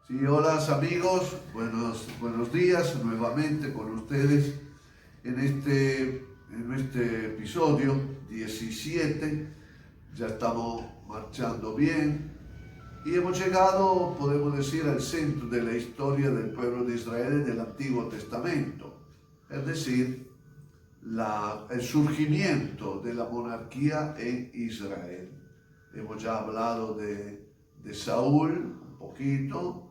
Sí, hola amigos, buenos días nuevamente con ustedes en este episodio 17. Ya estamos marchando bien y hemos llegado, podemos decir, al centro de la historia del pueblo de Israel en el Antiguo Testamento, es decir, el surgimiento de la monarquía en Israel. Hemos ya hablado de Saúl un poquito,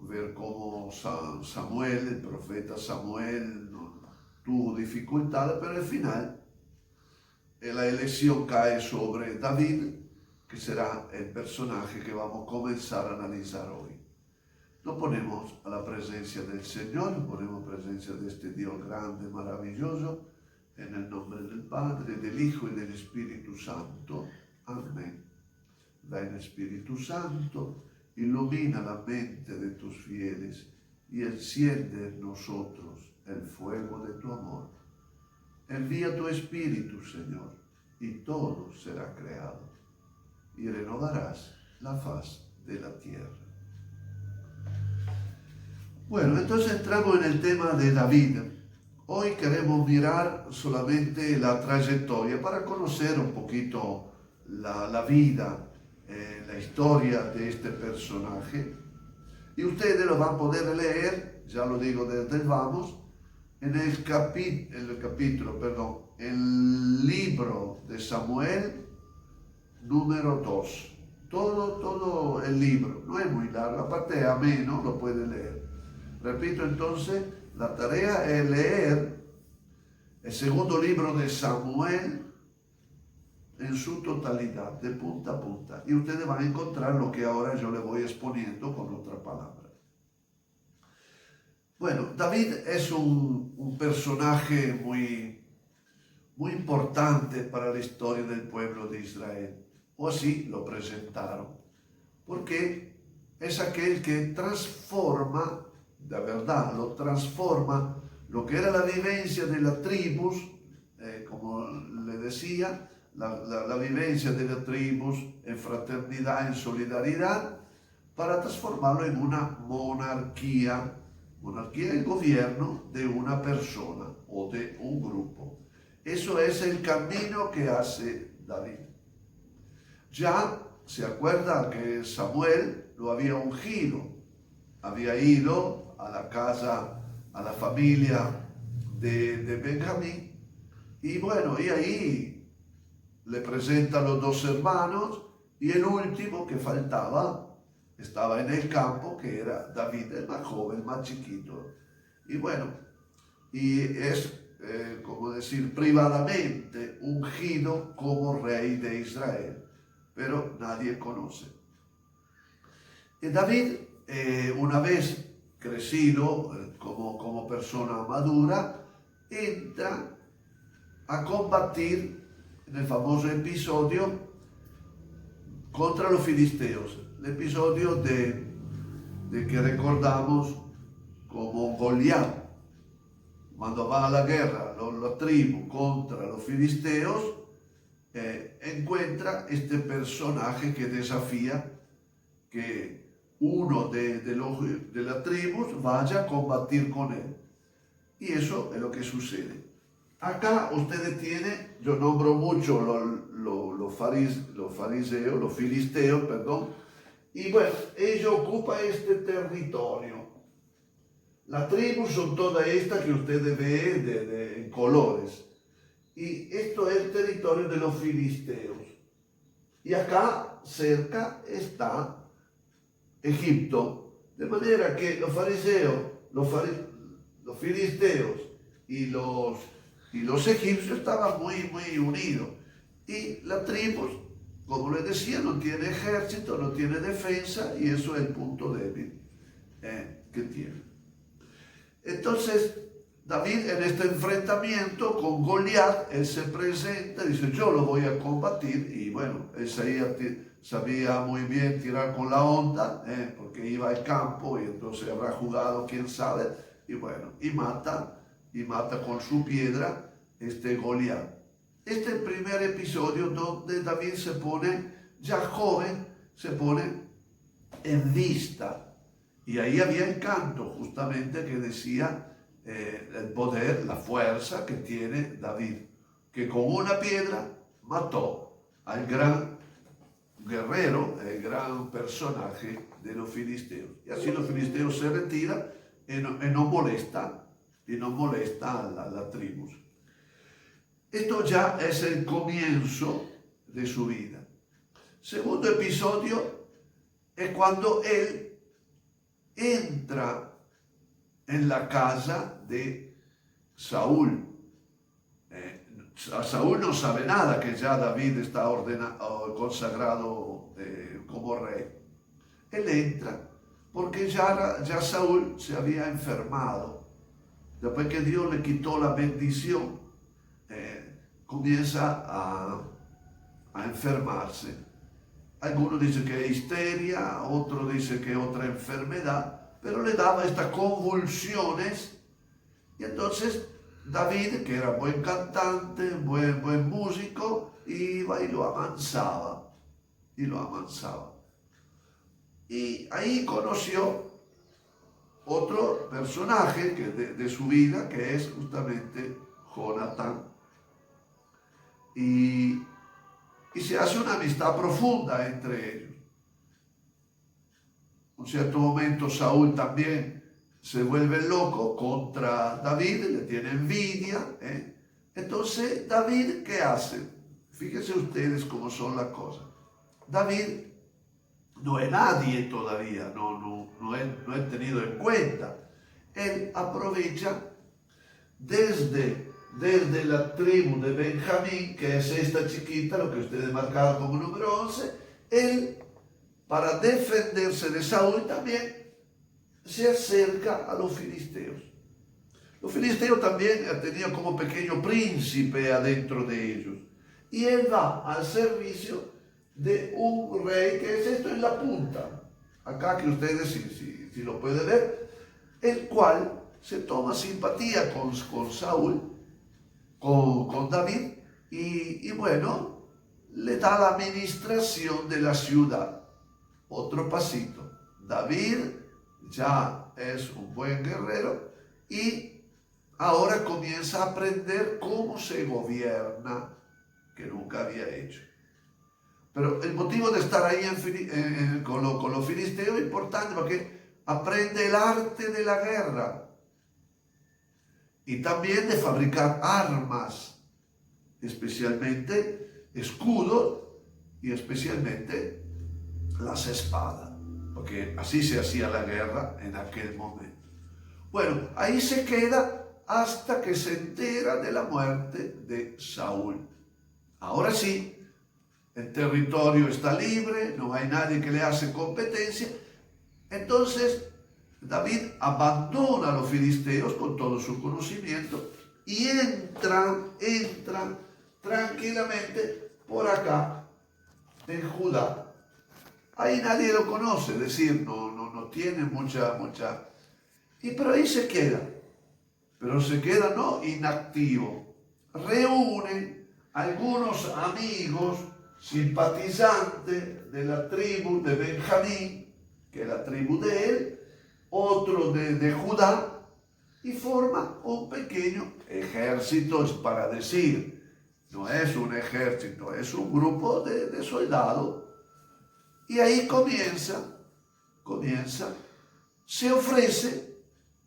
ver cómo Samuel, el profeta Samuel, no, tuvo dificultades, pero al final la elección cae sobre David, que será el personaje que vamos a comenzar a analizar hoy. Nos ponemos a la presencia del Señor, nos ponemos a la presencia de este Dios grande, maravilloso, en el nombre del Padre, del Hijo y del Espíritu Santo. Amén. Ven Espíritu Santo, ilumina la mente de tus fieles y enciende en nosotros el fuego de tu amor. Envía tu Espíritu, Señor, y todo será creado, y renovarás la faz de la tierra. Bueno, entonces entramos en el tema de David. Hoy queremos mirar solamente la trayectoria para conocer un poquito la vida, la historia de este personaje. Y ustedes lo van a poder leer, ya lo digo desde el vamos, en el libro de Samuel número 2. Todo el libro, no es muy largo, aparte es ameno, lo puede leer. Repito entonces, la tarea es leer el segundo libro de Samuel en su totalidad, de punta a punta. Y ustedes van a encontrar lo que ahora yo les voy exponiendo con otra palabra. Bueno, David es un personaje muy importante para la historia del pueblo de Israel, o así lo presentaron, porque es aquel que transforma, de verdad, lo transforma lo que era la vivencia de las tribus, como le decía, la vivencia de las tribus en fraternidad, en solidaridad, para transformarlo en una monarquía. Monarquía es el gobierno de una persona o de un grupo. Eso es el camino que hace David. Ya se acuerda que Samuel lo había ungido, había ido a la casa, a la familia de Benjamín, y bueno, y ahí le presenta a los dos hermanos, y el último que faltaba estaba en el campo, que era David, el más joven, el más chiquito. Y bueno, y es, como decir, privadamente ungido como rey de Israel, pero nadie conoce. Y David, una vez crecido como persona madura, entra a combatir en el famoso episodio contra los filisteos, el episodio de que recordamos como Goliat, cuando va a la guerra la tribu contra los filisteos, encuentra este personaje que desafía que uno de las tribus vaya a combatir con él. Y eso es lo que sucede. Acá ustedes tienen, yo nombro mucho los fariseos, los filisteos, perdón, y bueno, ellos ocupan este territorio. Las tribus son todas estas que ustedes ven en colores. Y esto es el territorio de los filisteos. Y acá cerca está Egipto. De manera que los fariseos, los filisteos y los egipcios estaban muy unidos. Y las tribus, como les decía, no tiene ejército, no tiene defensa, y eso es el punto débil que tiene. Entonces, David en este enfrentamiento con Goliat, él se presenta y dice, yo lo voy a combatir. Y bueno, él sabía muy bien tirar con la onda, porque iba al campo y entonces habrá jugado, quién sabe, y bueno, y mata con su piedra Goliat. Este es el primer episodio donde David se pone ya joven, se pone en vista. Y ahí había encanto, justamente, que decía el poder, la fuerza que tiene David, que con una piedra mató al gran guerrero, el gran personaje de los filisteos. Y así los filisteos se retiran y no molesta a la tribu. Esto ya es el comienzo de su vida. Segundo episodio es cuando él entra en la casa de Saúl. Saúl no sabe nada que ya David está consagrado como rey. Él entra porque ya Saúl se había enfermado. Después que Dios le quitó la bendición, comienza a enfermarse. Algunos dicen que es histeria, otros dicen que es otra enfermedad, pero le daba estas convulsiones. Y entonces David, que era buen cantante, buen músico, iba y lo amansaba. Y ahí conoció otro personaje de su vida, que es justamente Jonatán. Y se hace una amistad profunda entre ellos. En un cierto momento Saúl también se vuelve loco contra David, le tiene envidia. Entonces, David, ¿qué hace? Fíjense ustedes cómo son las cosas. David no es nadie todavía, no es tenido en cuenta. Él aprovecha desde la tribu de Benjamín, que es esta chiquita, lo que ustedes marcaron como número 11, él, para defenderse de Saúl también, se acerca a los filisteos. Los filisteos también tenían como pequeño príncipe adentro de ellos. Y él va al servicio de un rey, que es esto en la punta, acá que ustedes si lo pueden ver, el cual se toma simpatía con Saúl, con David, y bueno, le da la administración de la ciudad. Otro pasito. David ya es un buen guerrero y ahora comienza a aprender cómo se gobierna, que nunca había hecho. Pero el motivo de estar ahí con los filisteos es importante, porque aprende el arte de la guerra y también de fabricar armas, especialmente escudos y especialmente las espadas, porque así se hacía la guerra en aquel momento. Bueno, ahí se queda hasta que se entera de la muerte de Saúl. Ahora sí, el territorio está libre, no hay nadie que le hace competencia. Entonces David abandona a los filisteos con todo su conocimiento y entra tranquilamente por acá en Judá. Ahí nadie lo conoce, es decir, no tiene mucha. Pero ahí se queda. Pero se queda no inactivo. Reúne algunos amigos simpatizantes de la tribu de Benjamín, que es la tribu de él, otro de Judá, y forma un pequeño ejército, para decir, no es un ejército, es un grupo de soldados. Y ahí comienza, se ofrece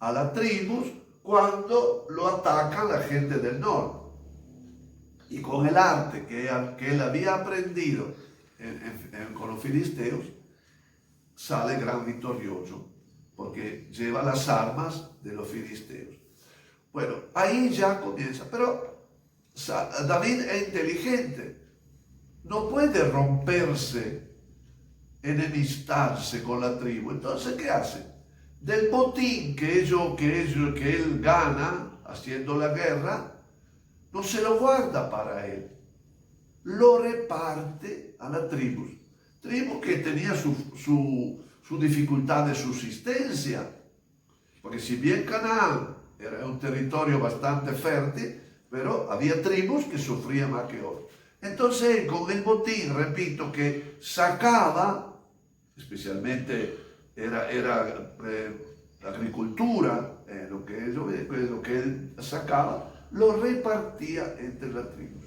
a las tribus cuando lo atacan la gente del norte. Y con el arte que él había aprendido con los filisteos, sale gran victorioso, porque lleva las armas de los filisteos. Bueno, ahí ya comienza. Pero David es inteligente, no puede romperse, enemistarse con la tribu. Entonces, ¿qué hace? Del botín que él gana haciendo la guerra, no se lo guarda para él, lo reparte a la tribu que tenía su dificultad de subsistencia, porque si bien Canaán era un territorio bastante fértil, pero había tribus que sufrían más que otros. Entonces, con el botín, repito, que sacaba, especialmente era agricultura, lo que él sacaba, lo repartía entre las tribus.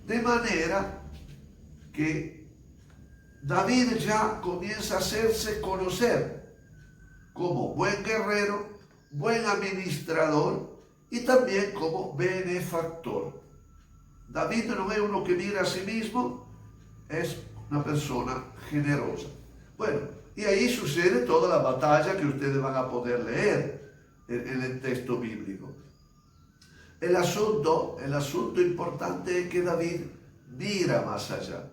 De manera que David ya comienza a hacerse conocer como buen guerrero, buen administrador y también como benefactor. David no es uno que mira a sí mismo, es una persona generosa. Bueno, y ahí sucede toda la batalla que ustedes van a poder leer en el texto bíblico. El asunto importante es que David mira más allá.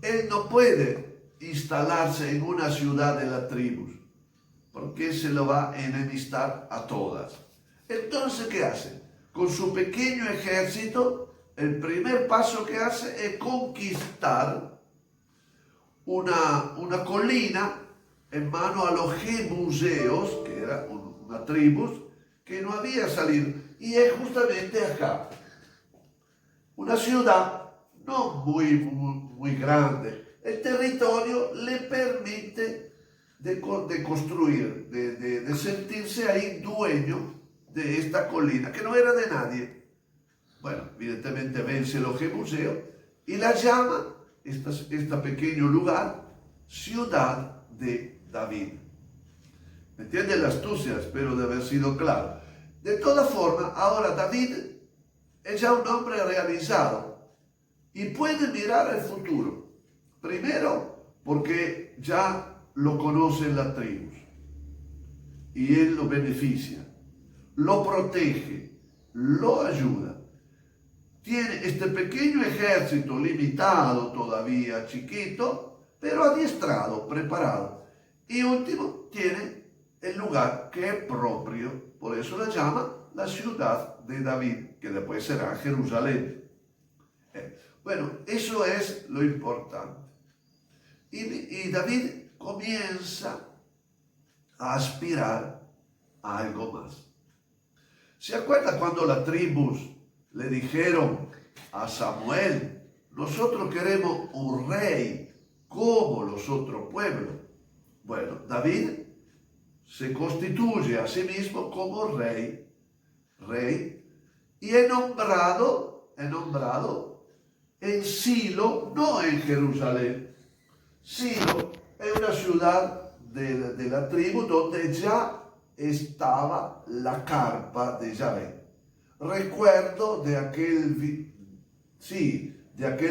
Él no puede instalarse en una ciudad de las tribus, porque se lo va a enemistar a todas. Entonces, ¿qué hace? Con su pequeño ejército, el primer paso que hace es conquistar una colina en mano a los jebuseos, que era una tribu que no había salido. Y es justamente acá, una ciudad no muy grande. El territorio le permite de construir, de sentirse ahí dueño de esta colina, que no era de nadie. Bueno, evidentemente vence los jebuseos y la llama, este pequeño lugar, Ciudad de David. ¿Me entienden la astucia? Espero de haber sido claro. De todas formas, ahora David es ya un hombre realizado y puede mirar al futuro. Primero, porque ya lo conocen las tribus y él lo beneficia, lo protege, lo ayuda. Tiene este pequeño ejército limitado todavía, chiquito, pero adiestrado, preparado. Y último, tiene el lugar que es propio, por eso la llama la ciudad de David, que después será Jerusalén. Bueno, eso es lo importante. Y David comienza a aspirar a algo más. ¿Se acuerda cuando las tribus le dijeron a Samuel, nosotros queremos un rey como los otros pueblos? Bueno, David se constituye a sí mismo como rey, y es nombrado en Silo, no en Jerusalén. Silo es una ciudad de la tribu donde ya estaba la carpa de Yahvé. Recuerdo de aquel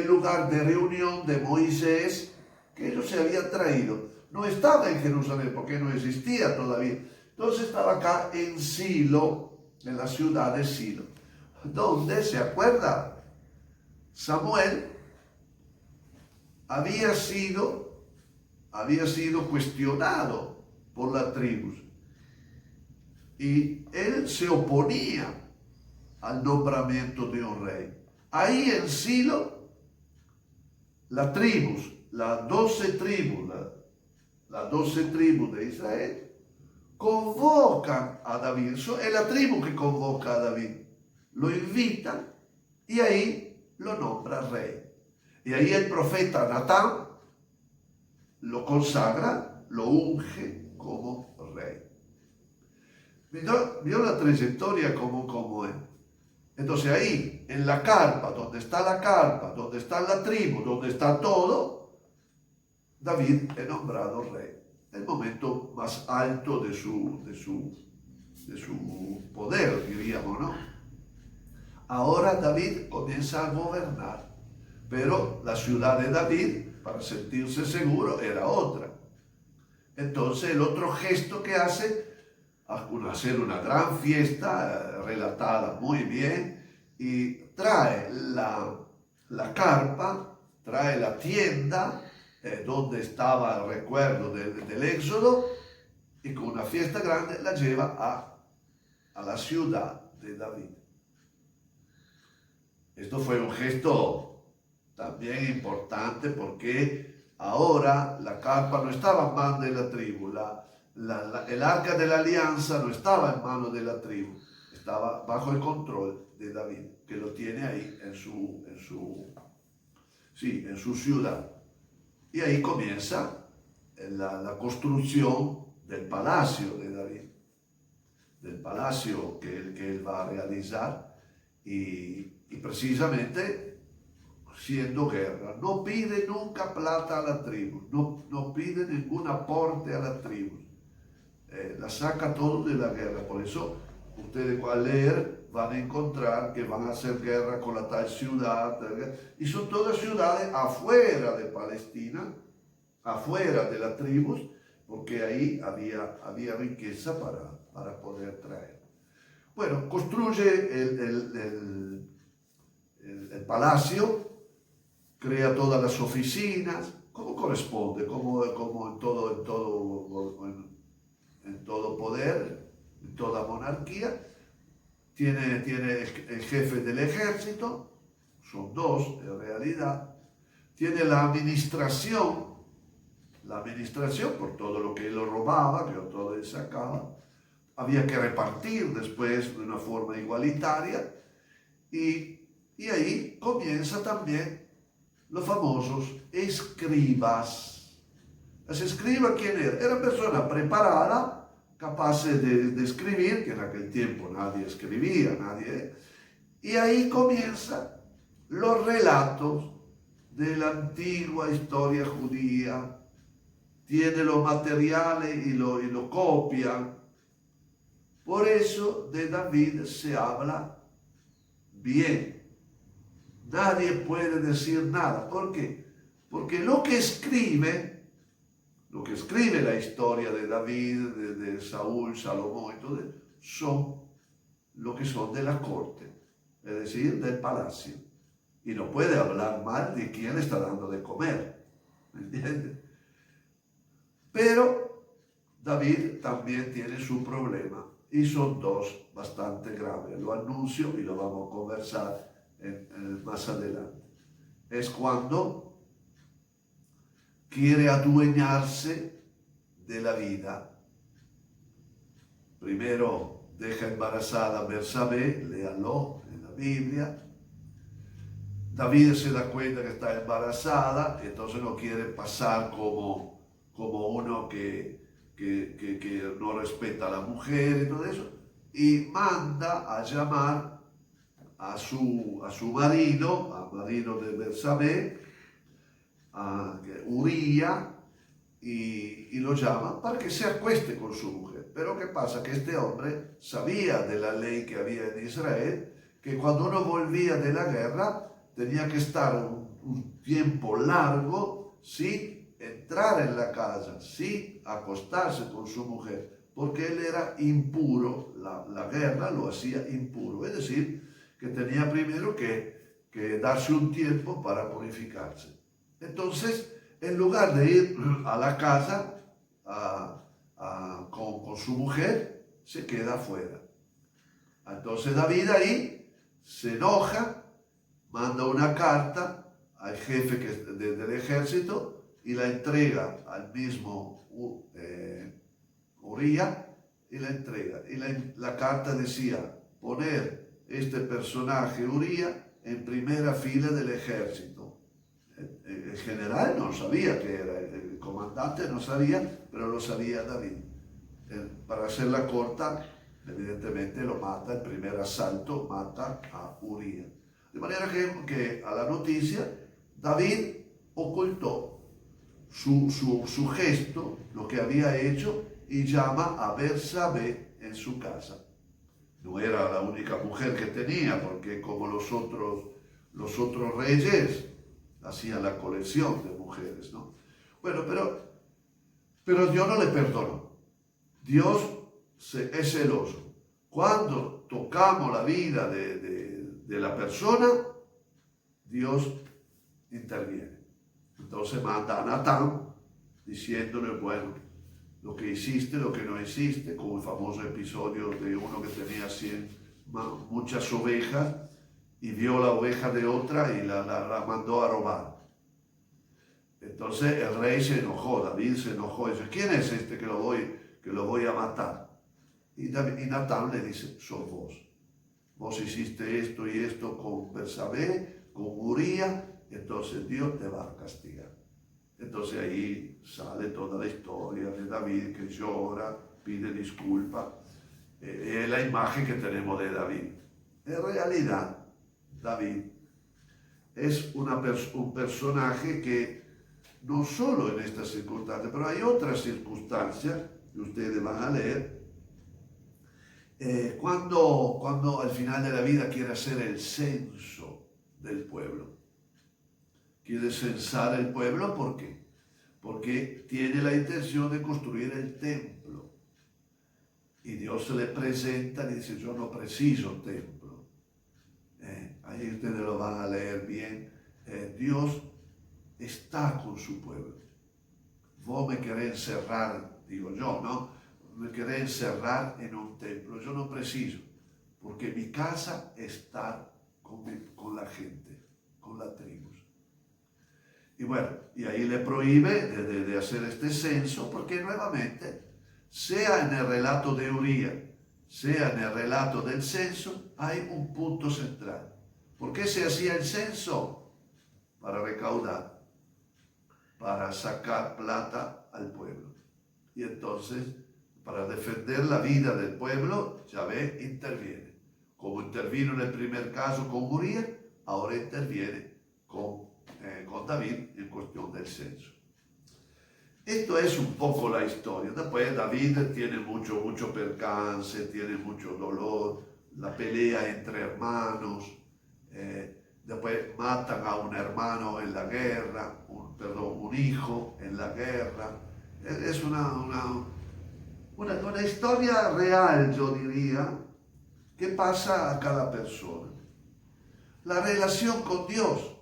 lugar de reunión de Moisés que ellos se habían traído. No estaba en Jerusalén porque no existía todavía. Entonces estaba acá en Silo, en la ciudad de Silo, donde, ¿se acuerda? Samuel había sido cuestionado por las tribus y él se oponía al nombramiento de un rey. Ahí en Silo, las 12 tribus de Israel convocan a David. Es la tribu que convoca a David. Lo invitan y ahí lo nombra rey. Y ahí el profeta Natán lo consagra, lo unge como rey. ¿Vio la trayectoria como es? Entonces ahí, en la carpa, donde está la tribu, donde está todo, David es nombrado rey. El momento más alto de su poder, diríamos, ¿no? Ahora David comienza a gobernar, pero la ciudad de David, para sentirse seguro, era otra. Entonces el otro gesto que hace, hacer una gran fiesta, relatada muy bien, y trae la carpa, trae la tienda, donde estaba el recuerdo del Éxodo, y con una fiesta grande la lleva a la ciudad de David. Esto fue un gesto también importante porque ahora la carpa no estaba en manos de la tribu, el arca de la alianza no estaba en manos de la tribu, estaba bajo el control de David, que lo tiene ahí en su ciudad. Y ahí comienza la construcción del palacio de David, del palacio que él va a realizar, y precisamente siendo guerra. No pide nunca plata a la tribu, no pide ningún aporte a la tribu. La saca todo de la guerra. Por eso ustedes al leer van a encontrar que van a hacer guerra con la tal ciudad, y son todas ciudades afuera de Palestina, afuera de las tribus, porque ahí había riqueza para poder traer. Bueno, construye el palacio, crea todas las oficinas, como corresponde, como en todo poder, en toda monarquía. Tiene el jefe del ejército, son dos en realidad. Tiene la administración por todo lo que él robaba, que todo él sacaba. Había que repartir después de una forma igualitaria. Y ahí comienza también los famosos escribas. Los escribas, ¿quién eran? Eran personas preparadas, capaces de escribir, que en aquel tiempo nadie escribía, y ahí comienzan los relatos de la antigua historia judía. Tiene los materiales y lo copian. Por eso de David se habla bien. Nadie puede decir nada. ¿Por qué? Porque lo que escribe la historia de David, de Saúl, Salomón y todo eso, son lo que son de la corte, es decir, del palacio. Y no puede hablar mal de quién está dando de comer, ¿me entiendes? Pero David también tiene su problema, y son dos bastante graves. Lo anuncio y lo vamos a conversar más adelante. Es cuando quiere adueñarse de la vida. Primero deja embarazada a Betsabé, léalo en la Biblia. David se da cuenta que está embarazada, entonces no quiere pasar como uno que no respeta a la mujer y todo eso, y manda a llamar a su marido, al marido de Betsabé, a Uría, y lo llama para que se acueste con su mujer. Pero ¿qué pasa? Que este hombre sabía de la ley que había en Israel, que cuando uno volvía de la guerra tenía que estar un tiempo largo sin entrar en la casa, sin acostarse con su mujer, porque él era impuro. La guerra lo hacía impuro, es decir, que tenía primero que darse un tiempo para purificarse. Entonces, en lugar de ir a la casa con su mujer, se queda afuera. Entonces David ahí se enoja, manda una carta al jefe del ejército y la entrega al mismo Uría, y la entrega. Y la carta decía: poner este personaje Uría en primera fila del ejército. El general no sabía que era, el comandante no sabía, pero lo sabía David. Para hacerla corta, evidentemente lo mata, el primer asalto mata a Uría. De manera que a la noticia, David ocultó su gesto, lo que había hecho, y llama a Betsabé en su casa. No era la única mujer que tenía, porque como los otros reyes hacían la colección de mujeres, ¿no? Bueno, pero Dios no le perdonó. Dios es celoso. Cuando tocamos la vida de la persona, Dios interviene. Entonces manda a Natán diciéndole, bueno, lo que hiciste, lo que no hiciste, como el famoso episodio de uno que tenía muchas ovejas y vio la oveja de otra y la mandó a robar. Entonces el rey se enojó, David se enojó y dice: ¿quién es este que lo voy que lo voy a matar. Y Natán le dice, sos vos. Vos hiciste esto y esto con Bersabé, con Uría, entonces Dios te va a castigar. Entonces ahí sale toda la historia de David que llora, pide disculpas. Es la imagen que tenemos de David. En realidad, David es un personaje que no solo en estas circunstancias, pero hay otras circunstancias que ustedes van a leer, cuando al final de la vida quiere hacer el censo del pueblo. Quiere censar el pueblo, ¿por qué? Porque tiene la intención de construir el templo. Y Dios se le presenta y dice, yo no preciso templo. Ahí ustedes lo van a leer bien. Dios está con su pueblo. Vos me querés encerrar, digo yo, ¿no? Me querés encerrar en un templo. Yo no preciso, porque mi casa está con la gente, con las tribus. Y bueno, y ahí le prohíbe de hacer este censo, porque nuevamente, sea en el relato de Uría, sea en el relato del censo, hay un punto central. ¿Por qué se hacía el censo? Para recaudar, para sacar plata al pueblo. Y entonces, para defender la vida del pueblo, Yahvé interviene. Como intervino en el primer caso con Uría, ahora interviene con David en cuestión del censo. Esto es un poco la historia. Después David tiene mucho percance, tiene mucho dolor, la pelea entre hermanos, después matan a un hermano en la guerra, un hijo en la guerra. Es una historia real, yo diría, que pasa a cada persona. La relación con Dios,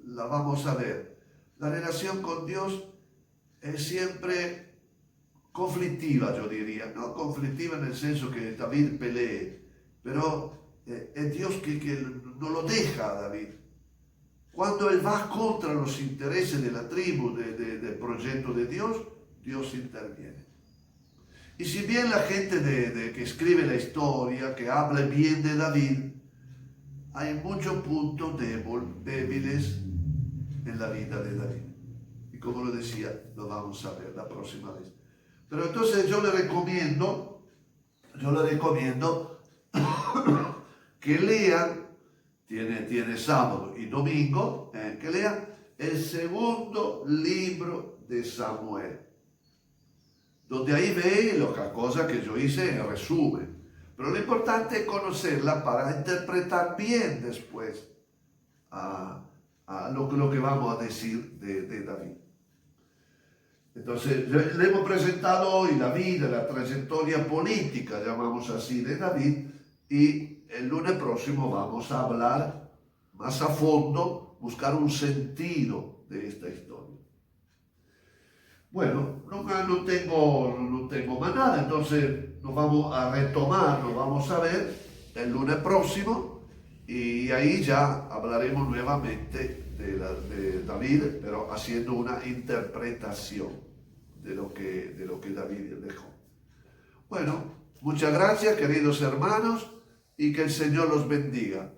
la vamos a ver. La relación con Dios es siempre conflictiva, yo diría. No conflictiva en el senso que David pelee, pero es Dios que no lo deja a David. Cuando él va contra los intereses de la tribu, del proyecto de Dios, Dios interviene. Y si bien la gente que escribe la historia, que habla bien de David, hay muchos puntos débiles en la vida de David. Y como lo decía, lo vamos a ver la próxima vez. Pero entonces yo le recomiendo que lean, tiene sábado y domingo, que lean el segundo libro de Samuel, donde ahí ve las cosas que yo hice en resumen. Pero lo importante es conocerla para interpretar bien después a lo que vamos a decir de David. Entonces, le hemos presentado hoy la vida, la trayectoria política, llamamos así, de David, y el lunes próximo vamos a hablar más a fondo, buscar un sentido de esta historia. Bueno, no tengo más nada, entonces nos vamos a retomar, nos vamos a ver el lunes próximo y ahí ya hablaremos nuevamente de David, pero haciendo una interpretación de lo que David dejó. Bueno, muchas gracias, queridos hermanos, y que el Señor los bendiga.